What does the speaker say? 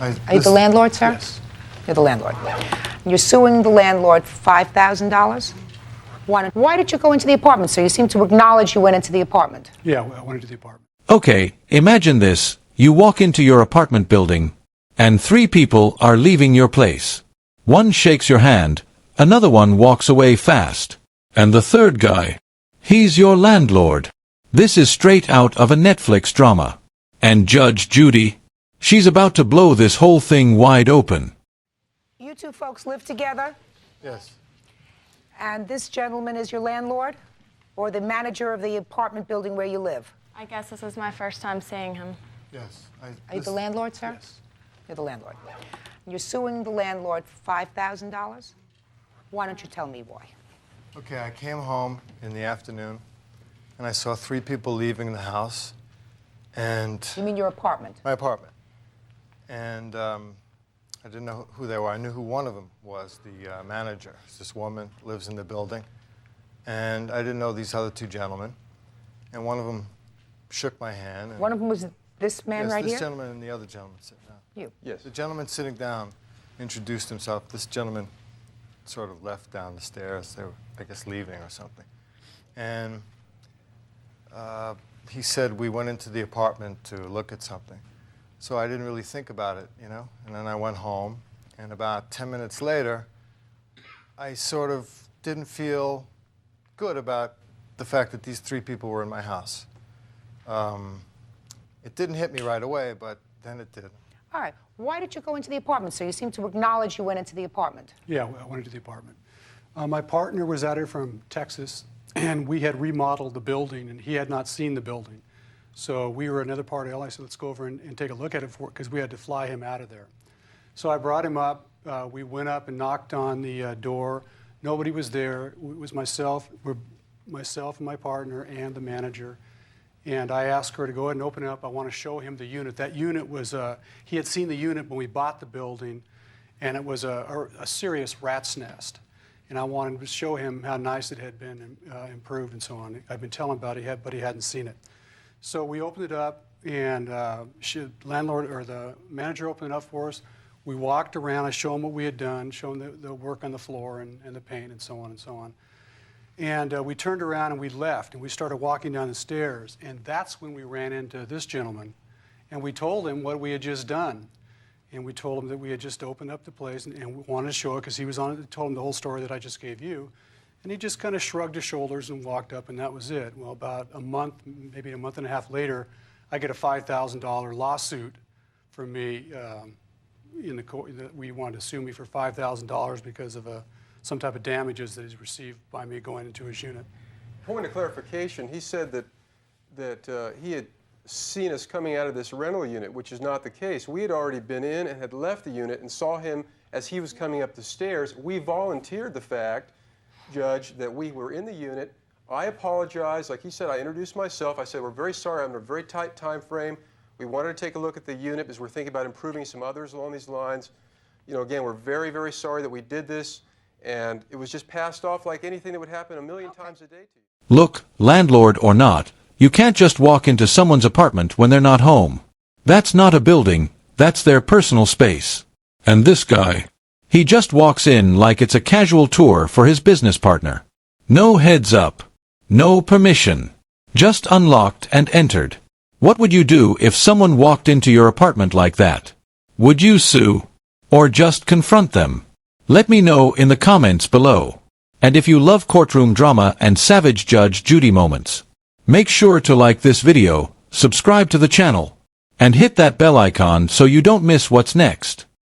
Are you the landlord, sir? Yes. You're the landlord. You're suing the landlord for $5,000? Why did you go into the apartment, sir? You seem to acknowledge you went into the apartment. Yeah, I went into the apartment. Okay, imagine this. You walk into your apartment building, and 3 people are leaving your place. One shakes your hand, another one walks away fast, and the third guy, he's your landlord. This is straight out of a Netflix drama. And Judge Judy, she's about to blow this whole thing wide open. You two folks live together, Yes. and this gentleman is your landlord? Or the manager of the apartment building where you live? I guess this is my first time seeing him. Yes. Are you the landlord, sir? Yes. You're the landlord. You're suing the landlord for $5,000? Why don't you tell me why? Okay, I came home in the afternoon, and I saw 3 people leaving the house, and You mean your apartment? my apartment. And I didn't know who they were. I knew who one of them was, the manager. This woman lives in the building. And I didn't know these other 2 gentlemen. And one of them shook my hand. And One of them was this man yes, right this here? gentleman and the other gentleman sitting down. You. Yes. The gentleman sitting down introduced himself. This gentleman sort of left down the stairs. They were, I guess, leaving or something. And he said we went into the apartment to look at something. So I didn't really think about it, you know. And then I went home, and about 10 minutes later, I sort of didn't feel good about the fact that these 3 people were in my house. It didn't hit me right away, but then it did. All right. Why did you go into the apartment, sir? You seem to acknowledge you went into the apartment. Yeah, I went into the apartment. My partner was out here from Texas, and we had remodeled the building, and he had not seen the building. So we were another part of LA, so let's go over and take a look at it because we had to fly him out of there. So I brought him up. We went up and knocked on the door. Nobody was there. It was myself and my partner and the manager. And I asked her to go ahead and open it up. I want to show him the unit. That unit was, he had seen the unit when we bought the building, and it was a serious rat's nest. And I wanted to show him how nice it had been improved and so on. I've been telling him about it, but he hadn't seen it. So we opened it up, and the manager opened it up for us. We walked around. I showed him what we had done, showed him the work on the floor and the paint and so on and so on. And we turned around and we left, and we started walking down the stairs. And that's when we ran into this gentleman, and we told him what we had just done. And we told him that we had just opened up the place and we wanted to show it because he was on it. Told him the whole story that I just gave you. And he just kind of shrugged his shoulders and walked up, and that was it. Well, about a month, maybe a month and a half later, I get a $5,000 lawsuit from me in the court that we wanted to sue me for $5,000 because of some type of damages that he's received by me going into his unit. Point of clarification, he said that he had seen us coming out of this rental unit, which is not the case. We had already been in and had left the unit and saw him as he was coming up the stairs. We volunteered the fact, Judge, that we were in the unit. I apologized. Like he said, I introduced myself. I said, we're very sorry. I'm in a very tight time frame. We wanted to take a look at the unit because we're thinking about improving some others along these lines. You know, again, we're very, very sorry that we did this, and it was just passed off like anything that would happen a million times a day to you. Look, landlord or not, you can't just walk into someone's apartment when they're not home. That's not a building, that's their personal space. And this guy, he just walks in like it's a casual tour for his business partner. No heads up. No permission. Just unlocked and entered. What would you do if someone walked into your apartment like that? Would you sue? Or just confront them? Let me know in the comments below. And if you love courtroom drama and savage Judge Judy moments, make sure to like this video, subscribe to the channel, and hit that bell icon so you don't miss what's next.